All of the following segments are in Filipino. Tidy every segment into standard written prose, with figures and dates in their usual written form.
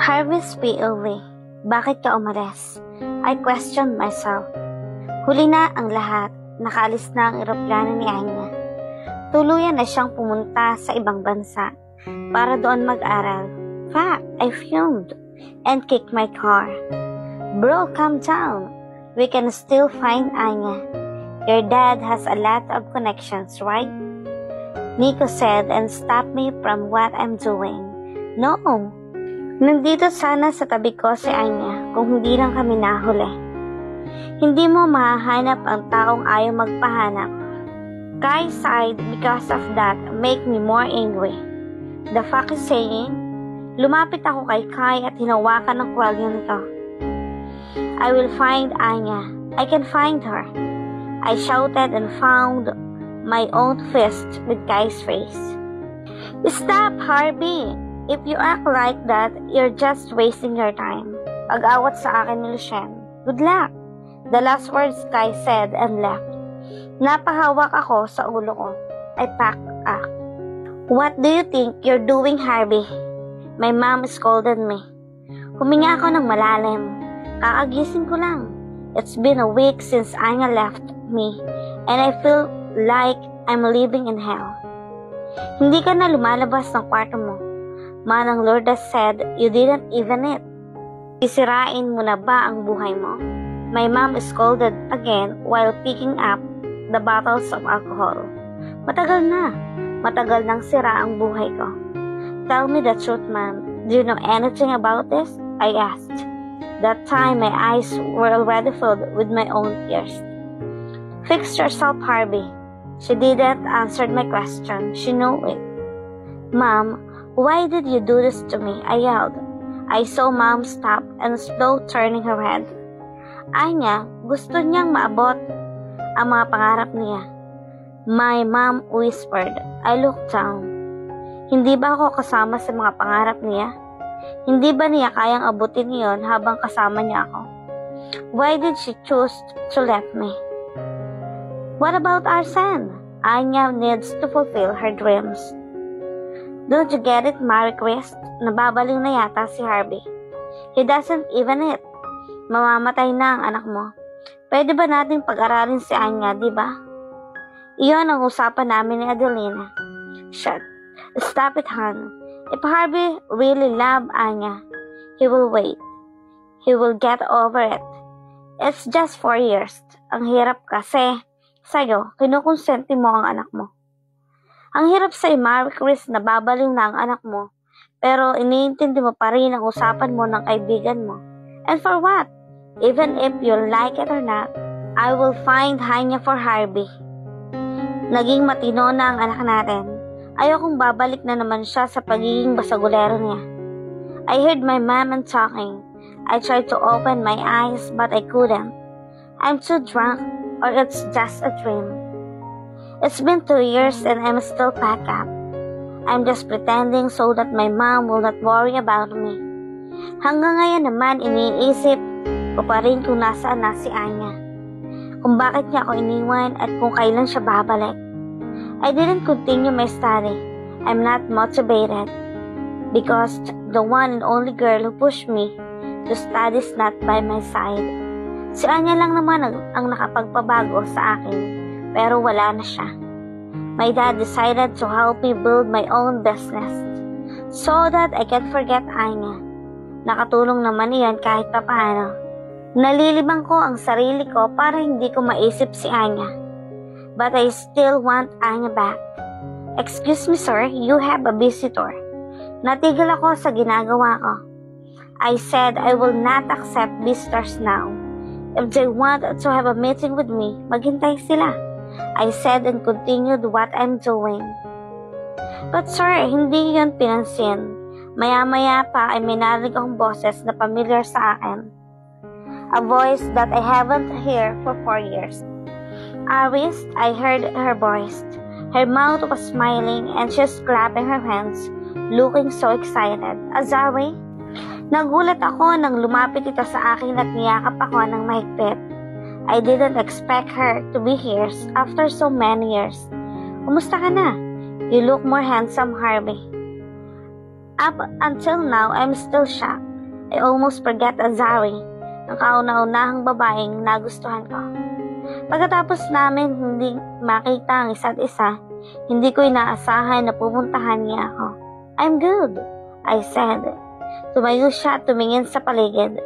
Harvey's POV. Bakit ka umalis? I questioned myself. Huli na ang lahat. Nakaalis na ang eroplano ni Anya. Tuluyan na siyang pumunta sa ibang bansa para doon mag-aral. Fact, I fumed and kicked my car. Bro, calm down. We can still find Anya. Your dad has a lot of connections, right? Nico said and stopped me from what I'm doing. No. Nandito sana sa tabi ko si Anya kung hindi lang kami nahuli. Hindi mo mahahanap ang taong ayaw magpahanap. Kai sighed because of that make me more angry. The fuck is saying? Lumapit ako kay Kai at hinawakan ng kwalyo nito. I will find Anya. I can find her. I shouted and found my own fist with Kai's face. Stop, Harvey! If you act like that, you're just wasting your time. Pag-awat sa akin ni Lucien. Good luck! The last words Kai said and left. Napahawak ako sa ulo ko. I packed up. What do you think you're doing, Harvey? My mom scolded me. Huminga ako ng malalim. Kakagising ko lang. It's been a week since Anya left me, and I feel like I'm living in hell. Hindi ka na lumalabas ng kwarto mo. Manang Lourdes said, you didn't even eat. Sisirain mo na ba ang buhay mo? My mom scolded again while picking up the bottles of alcohol. Matagal na. Matagal nang sira ang buhay ko. Tell me the truth, ma'am. Do you know anything about this? I asked. That time, my eyes were already filled with my own tears. Fix yourself, Harvey. She didn't answer my question. She knew it. Mom, why did you do this to me? I yelled. I saw Mom stop and slow turning her head. Anya, gusto niyang maabot ang mga pangarap niya. My mom whispered. I looked down. Hindi ba ako kasama sa mga pangarap niya? Hindi ba niya kayang abutin iyon habang kasama niya ako? Why did she choose to let me? What about our son? Anya needs to fulfill her dreams. Don't you get it, Marie Christ? Nababaliw na yata si Harvey. He doesn't even eat. Mamamatay na ang anak mo. Pwede ba nating pag-aralin si Anya, di ba? Iyon ang usapan namin ni Adelina. Shut. Stop it, hon. If Harvey really loved Anya, he will wait. He will get over it. It's just 4 years. Ang hirap kasi sa'yo, kinukonsente mo ang anak mo. Ang hirap sa'yo, Marie Chris, na babaliw na ang anak mo, pero iniintindi mo pa rin ang usapan mo ng kaibigan mo. And for what? Even if you like it or not, I will find Anya for Harvey. Naging matino na ang anak natin. Ayokong babalik na naman siya sa pagiging basagulero niya. I heard my mom talking. I tried to open my eyes but I couldn't. I'm too drunk or it's just a dream. It's been 2 years and I'm still packed up. I'm just pretending so that my mom will not worry about me. Hanggang ngayon naman iniisip ko pa rin kung nasaan na si Anya. Kung bakit niya ako iniwan at kung kailan siya babalik. I didn't continue my study. I'm not motivated. Because the one and only girl who pushed me to study is not by my side. Si Anya lang naman ang nakapagpabago sa akin, pero wala na siya. My dad decided to help me build my own business so that I can forget Anya. Nakatulong naman iyan kahit papaano. Nalilibang ko ang sarili ko para hindi ko maisip si Anya. But I still want Anya back. Excuse me, sir, you have a visitor. Natigil ako sa ginagawa ko. I said I will not accept visitors now. If they want to have a meeting with me, maghintay sila. I said and continued what I'm doing. But sir, hindi yun pinansin. Maya-maya pa ay may narinig akong boses na familiar sa akin. A voice that I haven't heard for 4 years. Aris, I heard her voice. Her mouth was smiling and she's clapping her hands, looking so excited. Azari? Nagulat ako nang lumapit ito sa akin at niyakap ako ng mahigpit. I didn't expect her to be here after so many years. Kumusta ka na? You look more handsome, Harvey. Up until now, I'm still shocked. I almost forget Azari, ang kauna-unahang babaeng nagustuhan ko. Pagkatapos namin hindi makita ang isa't isa, hindi ko inaasahan na pupuntahan niya ako. I'm good, I said. Tumayo siya at tumingin sa paligid.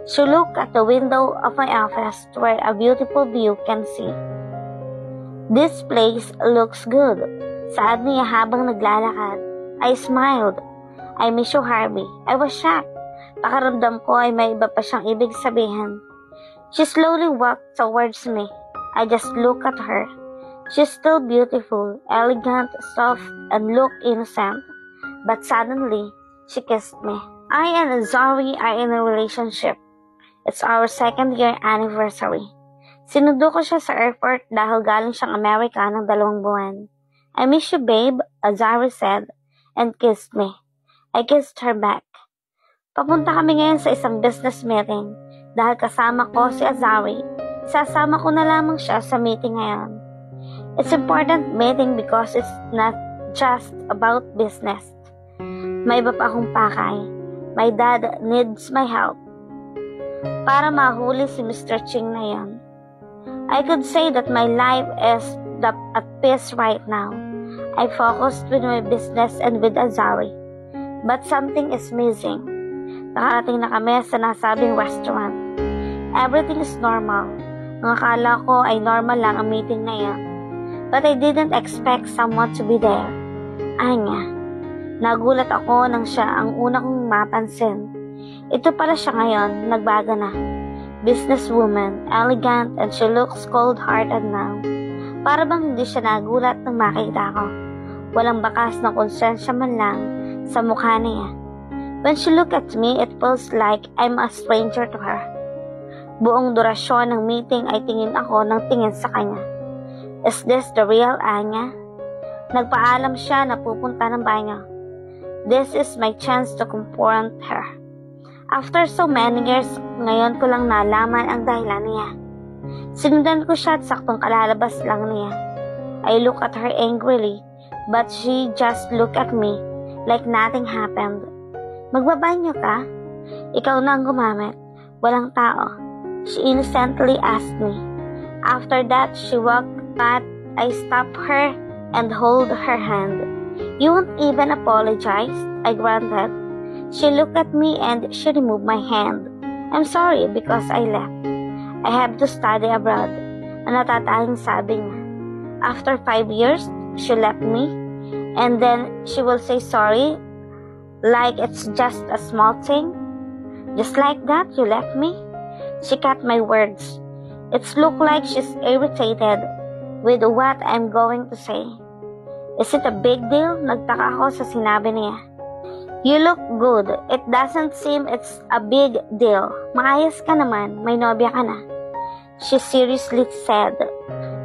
She looked at the window of my office where a beautiful view can see. This place looks good, saad niya habang naglalakad. I smiled. I miss you, Harvey. I was shocked. Pakaramdam ko ay may iba pa siyang ibig sabihin. She slowly walked towards me. I just looked at her. She's still beautiful, elegant, soft, and looked innocent. But suddenly, she kissed me. I and Zoe are in a relationship. It's our 2nd-year anniversary. Sinundo ko siya sa airport dahil galing siyang Amerika ng 2 buwan. I miss you, babe, Azari said, and kissed me. I kissed her back. Papunta kami ngayon sa isang business meeting. Dahil kasama ko si Azari, sasama ko na lamang siya sa meeting ngayon. It's important meeting because it's not just about business. May iba pa akong pakay. My dad needs my help para mahuli si Mr. Ching na yan. I could say that my life is at peace right now. I focused with my business and with Azari. But something is missing. Nakarating na kami sa nasabing restaurant. Everything is normal. Ang akala ko ay normal lang ang meeting na yan. But I didn't expect someone to be there. Anya. Nagulat ako nang siya ang una kong mapansin. Ito pala siya ngayon, nagbago na. Businesswoman, elegant, and she looks cold-hearted now. Para bang hindi siya nagulat nang makita ko. Walang bakas na konsensya man lang sa mukha niya. When she looked at me, it feels like I'm a stranger to her. Buong durasyon ng meeting ay tingin ako ng tingin sa kanya. Is this the real Anya? Nagpaalam siya na pupunta ng banyo. This is my chance to confront her. After so many years, ngayon ko lang nalaman ang dahilan niya. Sinundan ko siya at saktong kalalabas lang niya. I look at her angrily, but she just looked at me like nothing happened. Magbabanyo ka? Ikaw na ang gumamit. Walang tao. She innocently asked me. After that, she walked but I stopped her and hold her hand. You won't even apologize, I grunted. She looked at me and she removed my hand. I'm sorry because I left. I have to study abroad. Ang natatanging sabi niya. After 5 years, she left me and then she will say sorry like it's just a small thing. Just like that, you left me? She cut my words. It's looked like she's irritated with what I'm going to say. Is it a big deal? Nagtaka ako sa sinabi niya. You look good. It doesn't seem it's a big deal. Maayos ka naman. May nobya ka na. She seriously said.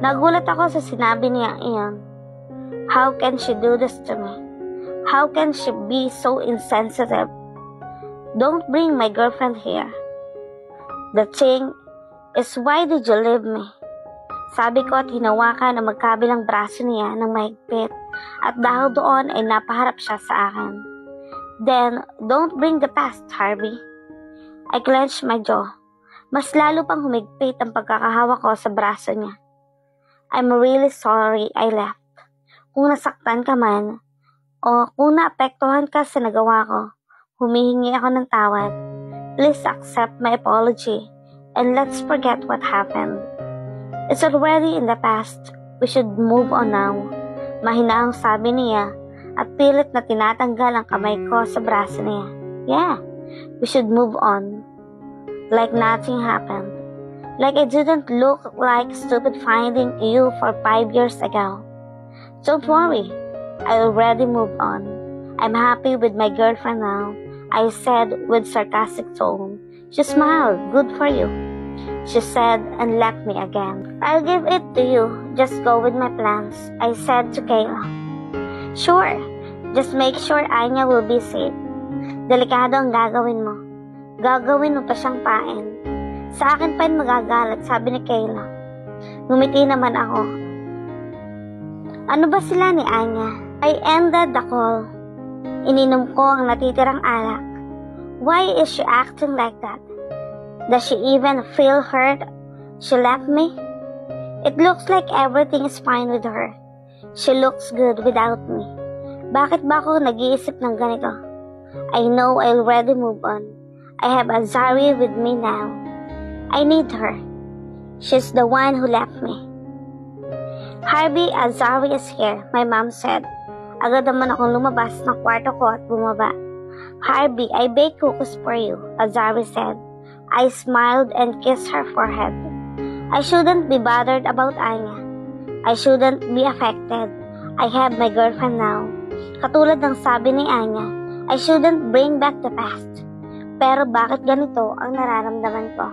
Nagulat ako sa sinabi niya iyon. How can she do this to me? How can she be so insensitive? Don't bring my girlfriend here. The thing is, why did you leave me? Sabi ko at hinawakan ang magkabilang braso niya ng mahigpit at dahil doon ay napaharap siya sa akin. Then, don't bring the past, Harvey. I clenched my jaw. Mas lalo pang humigpit ang pagkakahawak ko sa braso niya. I'm really sorry I left. Kung nasaktan ka man, o kung naapektuhan ka sa nagawa ko, humihingi ako ng tawad. Please accept my apology and let's forget what happened. It's already in the past. We should move on now. Mahina ang sabi niya at pilit na tinatanggal ang kamay ko sa braso niya. Yeah, we should move on. Like nothing happened. Like I didn't look like stupid finding you for 5 years ago. Don't worry, I already moved on. I'm happy with my girlfriend now, I said with sarcastic tone. She smiled. Good for you, she said and left me again. I'll give it to you. Just go with my plans, I said to Kayla. Sure. Just make sure Anya will be safe. Delikado ang gagawin mo. Gagawin mo pa siyang pain. Sa akin pa yun magagalat, sabi ni Kayla. Ngumiti naman ako. Ano ba sila ni Anya? I ended the call. Ininom ko ang natitirang alak. Why is she acting like that? Does she even feel hurt she left me? It looks like everything is fine with her. She looks good without me. Bakit ba ako nag-iisip ng ganito? I know I already move on. I have Azari with me now. I need her. She's the one who left me. Harvey, Azari is here, my mom said. Agad naman akong lumabas ng kwarto ko at bumaba. Harvey, I baked cookies for you, Azari said. I smiled and kissed her forehead. I shouldn't be bothered about Anya. I shouldn't be affected. I have my girlfriend now. Katulad ng sabi ni Anya, I shouldn't bring back the past. Pero bakit ganito ang nararamdaman ko?